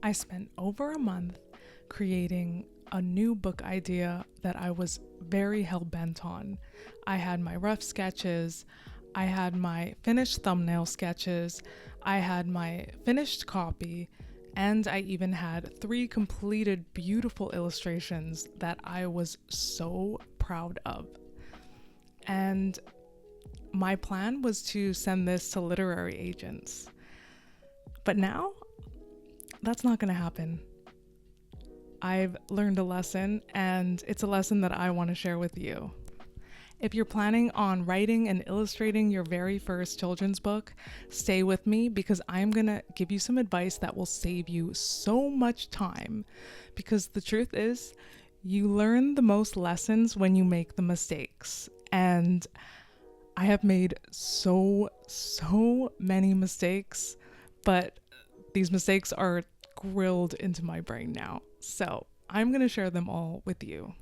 I spent over a month creating a new book idea that I was very hell-bent on. I had my rough sketches, I had my finished thumbnail sketches, I had my finished copy, and I even had 3 completed beautiful illustrations that I was so proud of. And my plan was to send this to literary agents. But now, that's not going to happen. I've learned a lesson, and it's a lesson that I want to share with you. If you're planning on writing and illustrating your very first children's book, stay with me because I'm going to give you some advice that will save you so much time. Because the truth is, you learn the most lessons when you make the mistakes. And I have made so many mistakes, but these mistakes are grilled into my brain now. So I'm going to share them all with you.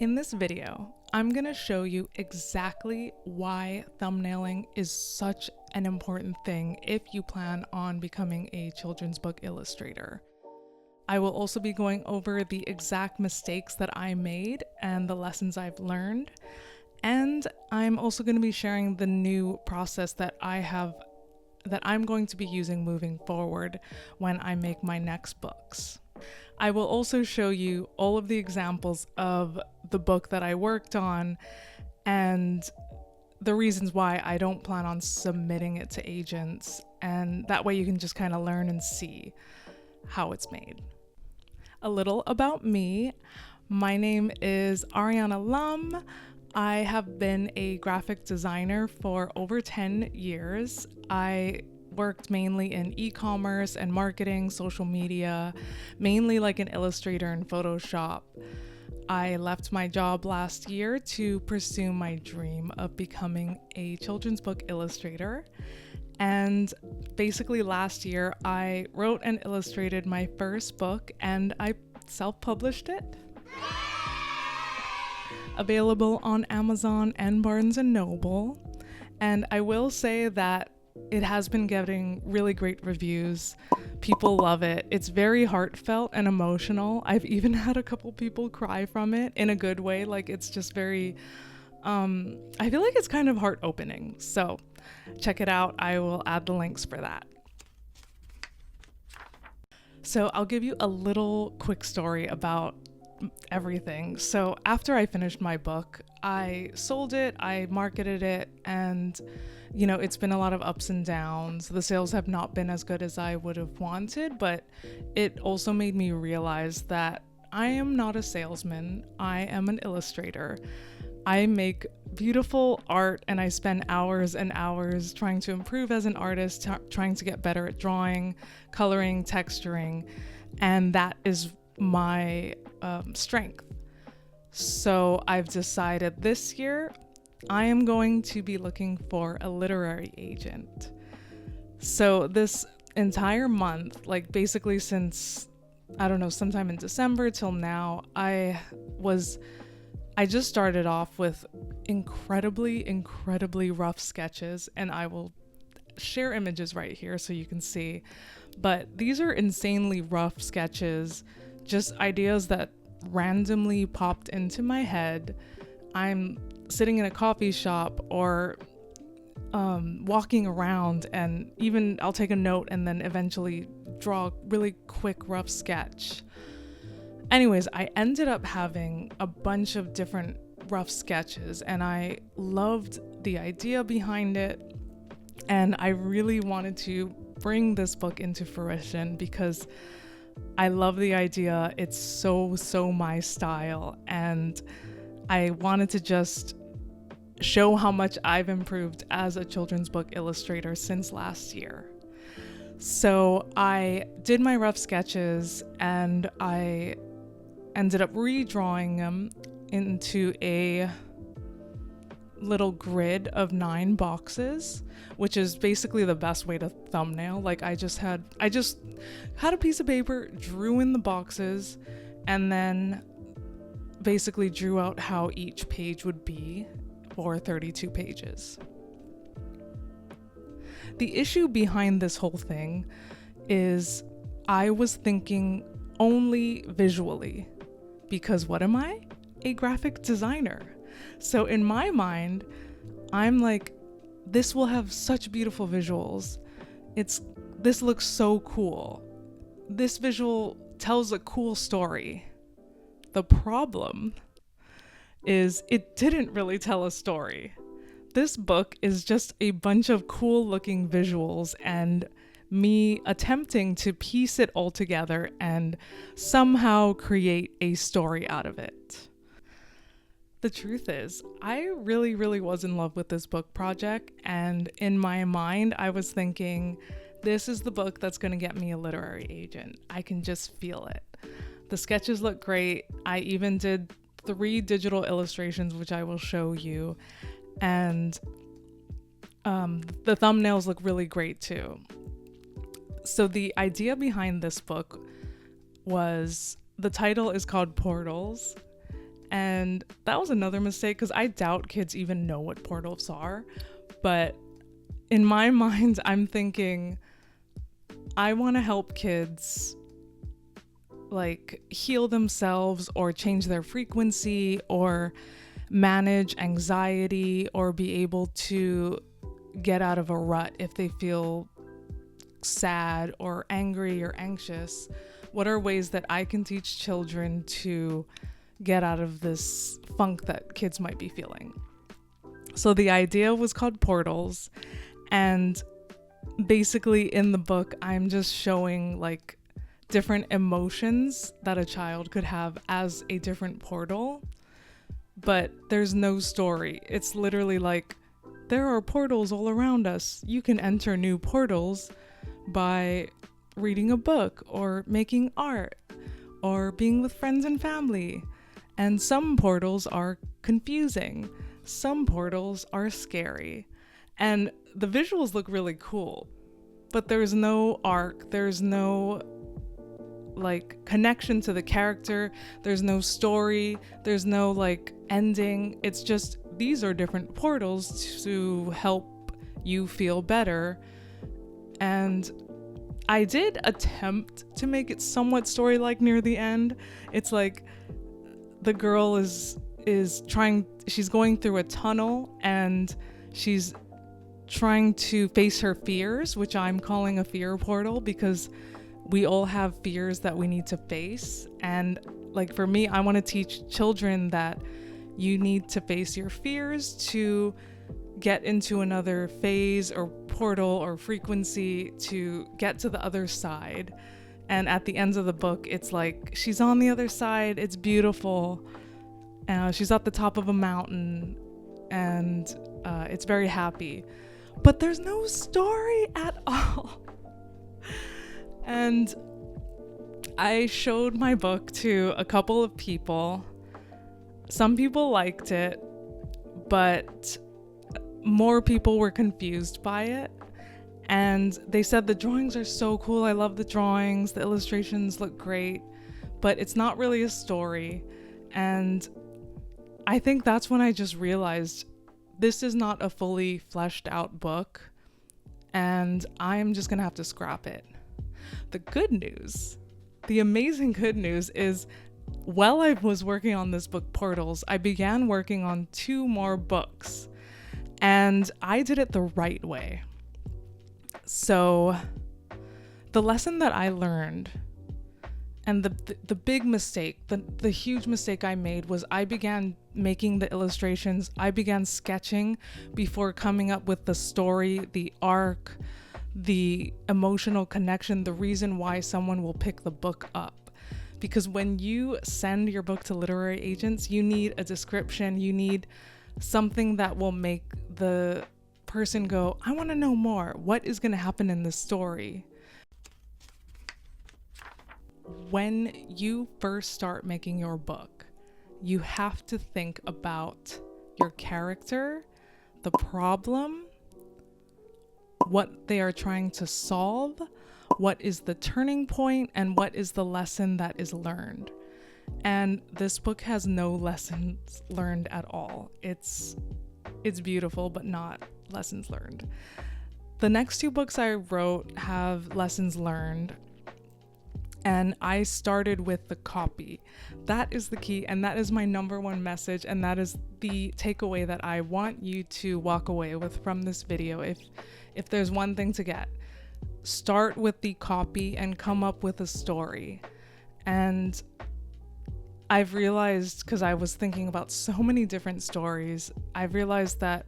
In this video, I'm going to show you exactly why thumbnailing is such an important thing if you plan on becoming a children's book illustrator. I will also be going over the exact mistakes that I made and the lessons I've learned. And I'm also going to be sharing the new process that I'm going to be using moving forward when I make my next books. I will also show you all of the examples of the book that I worked on and the reasons why I don't plan on submitting it to agents, and that way you can just kind of learn and see how it's made. A little about me. My name is Ariana Lum. I have been a graphic designer for over 10 years. I worked mainly in e-commerce and marketing, social media, mainly like an illustrator in Photoshop. I left my job last year to pursue my dream of becoming a children's book illustrator. And basically last year, I wrote and illustrated my first book and I self-published it. Available on Amazon and Barnes & Noble. And I will say that it has been getting really great reviews. People love it. It's very heartfelt and emotional. I've even had a couple people cry from it in a good way. Like it's just very, I feel like it's kind of heart-opening. So check it out. I will add the links for that. So I'll give you a little quick story about everything. So after I finished my book, I sold it, I marketed it, and it's been a lot of ups and downs. The sales have not been as good as I would have wanted, but it also made me realize that I am not a salesman. I am an illustrator. I make beautiful art and I spend hours and hours trying to improve as an artist, trying to get better at drawing, coloring, texturing, and that is my strength. So I've decided this year I am going to be looking for a literary agent. So this entire month, like basically since, I don't know, sometime in December till now, I just started off with incredibly rough sketches, and I will share images right here so you can see. But these are insanely rough sketches, just ideas that randomly popped into my head. I'm sitting in a coffee shop or walking around, and even I'll take a note and then eventually draw a really quick rough sketch. Anyways, I ended up having a bunch of different rough sketches and I loved the idea behind it, and I really wanted to bring this book into fruition because I love the idea. It's so my style, and I wanted to just show how much I've improved as a children's book illustrator since last year. So I did my rough sketches and I ended up redrawing them into a little grid of 9 boxes, which is basically the best way to thumbnail. Like I just had a piece of paper, drew in the boxes, and then basically drew out how each page would be for 32 pages. The issue behind this whole thing is I was thinking only visually, because what am I? A graphic designer. So in my mind, I'm like, this will have such beautiful visuals. This looks so cool. This visual tells a cool story. The problem is it didn't really tell a story. This book is just a bunch of cool looking visuals and me attempting to piece it all together and somehow create a story out of it. The truth is, I really, really was in love with this book project, and in my mind, I was thinking, this is the book that's going to get me a literary agent. I can just feel it. The sketches look great. I even did 3 digital illustrations, which I will show you, and the thumbnails look really great too. So the idea behind this book was, the title is called Portals. And that was another mistake because I doubt kids even know what portals are. But in my mind, I'm thinking, I want to help kids like heal themselves or change their frequency or manage anxiety or be able to get out of a rut if they feel sad or angry or anxious. What are ways that I can teach children to get out of this funk that kids might be feeling? So the idea was called Portals, and basically in the book I'm just showing like different emotions that a child could have as a different portal, but there's no story. It's literally like, there are portals all around us. You can enter new portals by reading a book or making art or being with friends and family. And some portals are confusing. Some portals are scary. And the visuals look really cool, but there's no arc. There's no like connection to the character. There's no story. There's no like ending. It's just, these are different portals to help you feel better. And I did attempt to make it somewhat story-like near the end. It's like the girl is she's going through a tunnel and she's trying to face her fears, which I'm calling a fear portal because we all have fears that we need to face. And like for me, I want to teach children that you need to face your fears to get into another phase or portal or frequency to get to the other side. And at the end of the book, it's like she's on the other side. It's beautiful. She's at the top of a mountain and it's very happy. But there's no story at all. And I showed my book to a couple of people. Some people liked it, but more people were confused by it. And they said the drawings are so cool. I love the drawings. The illustrations look great, but it's not really a story. And I think that's when I just realized this is not a fully fleshed out book, and I'm just gonna have to scrap it. The good news, the amazing good news is, while I was working on this book, Portals, I began working on 2 more books, and I did it the right way. So the lesson that I learned, and the big mistake, the huge mistake I made, was I began making the illustrations. I began sketching before coming up with the story, the arc, the emotional connection, the reason why someone will pick the book up. Because when you send your book to literary agents, you need a description, you need something that will make the person go, I want to know more. What is going to happen in this story? When you first start making your book, you have to think about your character, the problem, what they are trying to solve, what is the turning point, and what is the lesson that is learned. And this book has no lessons learned at all. It's beautiful, but not lessons learned. The next two books I wrote have lessons learned, and I started with the copy. That is the key, and that is my number one message, and that is the takeaway that I want you to walk away with from this video. If there's one thing to get, start with the copy and come up with a story. And I've realized, because I was thinking about so many different stories, I've realized that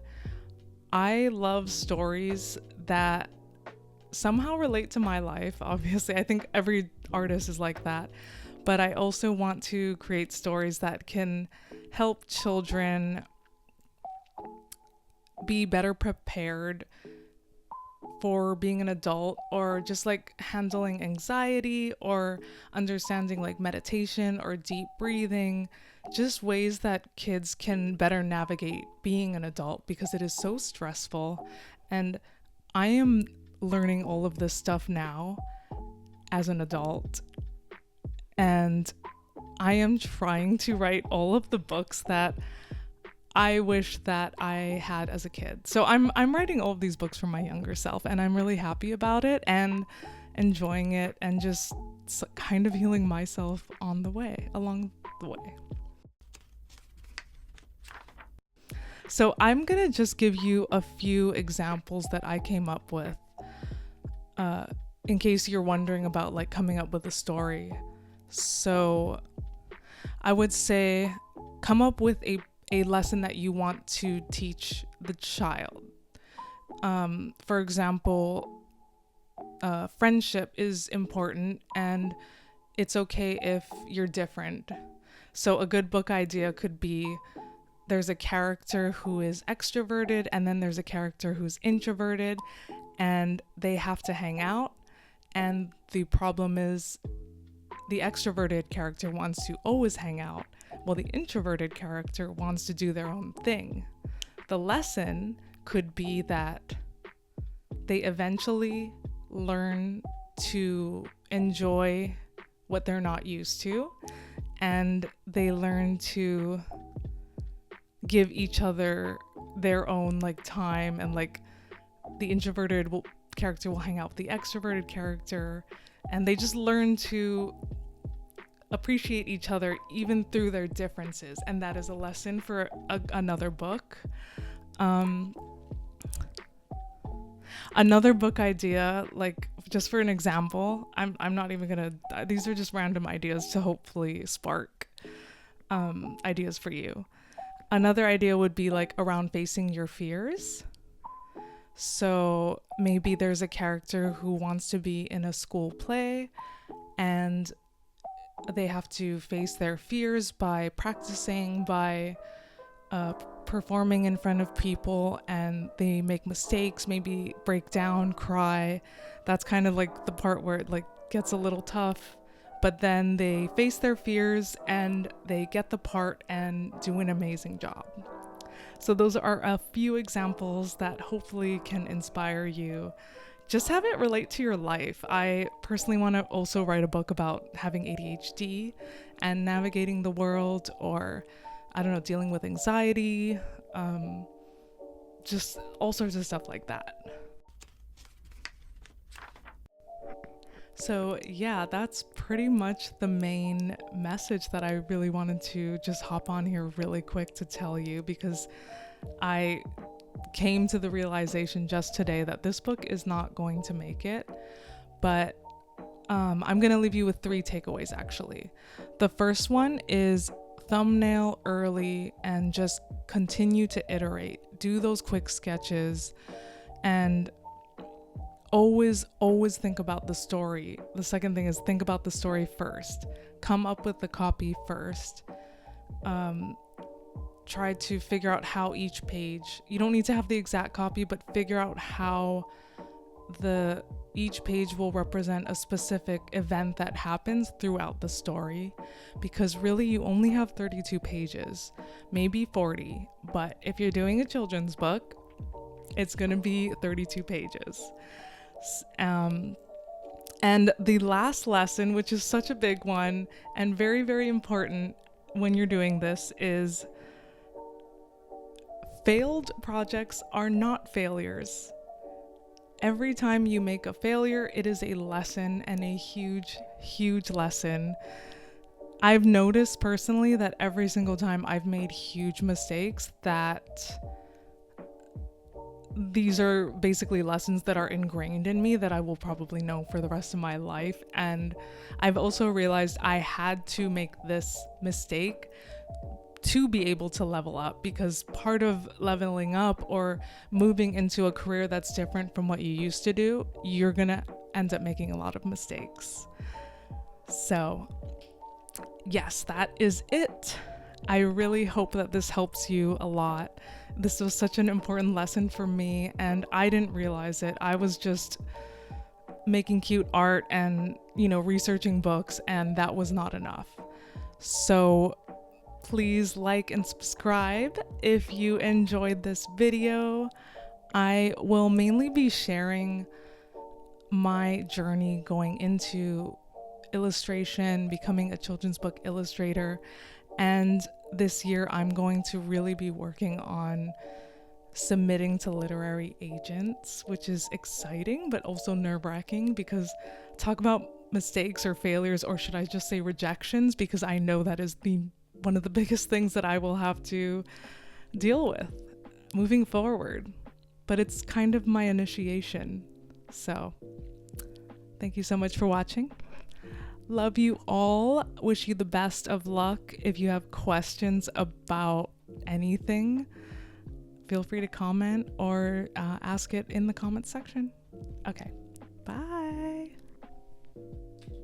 I love stories that somehow relate to my life. Obviously, I think every artist is like that. But I also want to create stories that can help children be better prepared for being an adult, or just like handling anxiety, or understanding like meditation or deep breathing, just ways that kids can better navigate being an adult, because it is so stressful. And I am learning all of this stuff now as an adult, and I am trying to write all of the books that I wish that I had as a kid. So I'm writing all of these books for my younger self, and I'm really happy about it and enjoying it, and just kind of healing myself along the way. So I'm gonna just give you a few examples that I came up with, in case you're wondering about like coming up with a story. So I would say come up with a lesson that you want to teach the child. For example, friendship is important, and it's okay if you're different. So a good book idea could be, there's a character who is extroverted, and then there's a character who's introverted, and they have to hang out. And the problem is, the extroverted character wants to always hang out, while the introverted character wants to do their own thing. The lesson could be that they eventually learn to enjoy what they're not used to, and they learn to give each other their own like time, and like the introverted character will hang out with the extroverted character, and they just learn to appreciate each other even through their differences. And that is a lesson for another book. Another book idea, like just for an example, I'm not even gonna, these are just random ideas to hopefully spark ideas for you. Another idea would be like around facing your fears. So maybe there's a character who wants to be in a school play, and they have to face their fears by practicing, by performing in front of people, and they make mistakes, maybe break down, cry. That's kind of like the part where it like gets a little tough, but then they face their fears and they get the part and do an amazing job. So those are a few examples that hopefully can inspire you. Just have it relate to your life. I personally want to also write a book about having ADHD and navigating the world, or I don't know, dealing with anxiety, just all sorts of stuff like that. So yeah, that's pretty much the main message that I really wanted to just hop on here really quick to tell you, because I came to the realization just today that this book is not going to make it. But I'm going to leave you with 3 takeaways actually. The first one is thumbnail early and just continue to iterate. Do those quick sketches, and always think about the story. The second thing is think about the story first. Come up with the copy first. Try to figure out how each page, you don't need to have the exact copy, but figure out how each page will represent a specific event that happens throughout the story, because really you only have 32 pages, maybe 40, but if you're doing a children's book, it's going to be 32 pages. And the last lesson, which is such a big one and very, very important when you're doing this, is failed projects are not failures. Every time you make a failure, it is a lesson, and a huge, huge lesson. I've noticed personally that every single time I've made huge mistakes, that these are basically lessons that are ingrained in me that I will probably know for the rest of my life. And I've also realized I had to make this mistake to be able to level up, because part of leveling up or moving into a career that's different from what you used to do, you're gonna end up making a lot of mistakes. So yes, that is it. I really hope that this helps you a lot. This was such an important lesson for me, and I didn't realize it. I was just making cute art and, researching books, and that was not enough. So please like and subscribe if you enjoyed this video. I will mainly be sharing my journey going into illustration, becoming a children's book illustrator, and this year I'm going to really be working on submitting to literary agents, which is exciting but also nerve-wracking, because talk about mistakes or failures, or should I just say rejections, because I know that is one of the biggest things that I will have to deal with moving forward. But it's kind of my initiation. So thank you so much for watching. Love you all. Wish you the best of luck. If you have questions about anything, feel free to comment or ask it in the comment section. Okay, bye.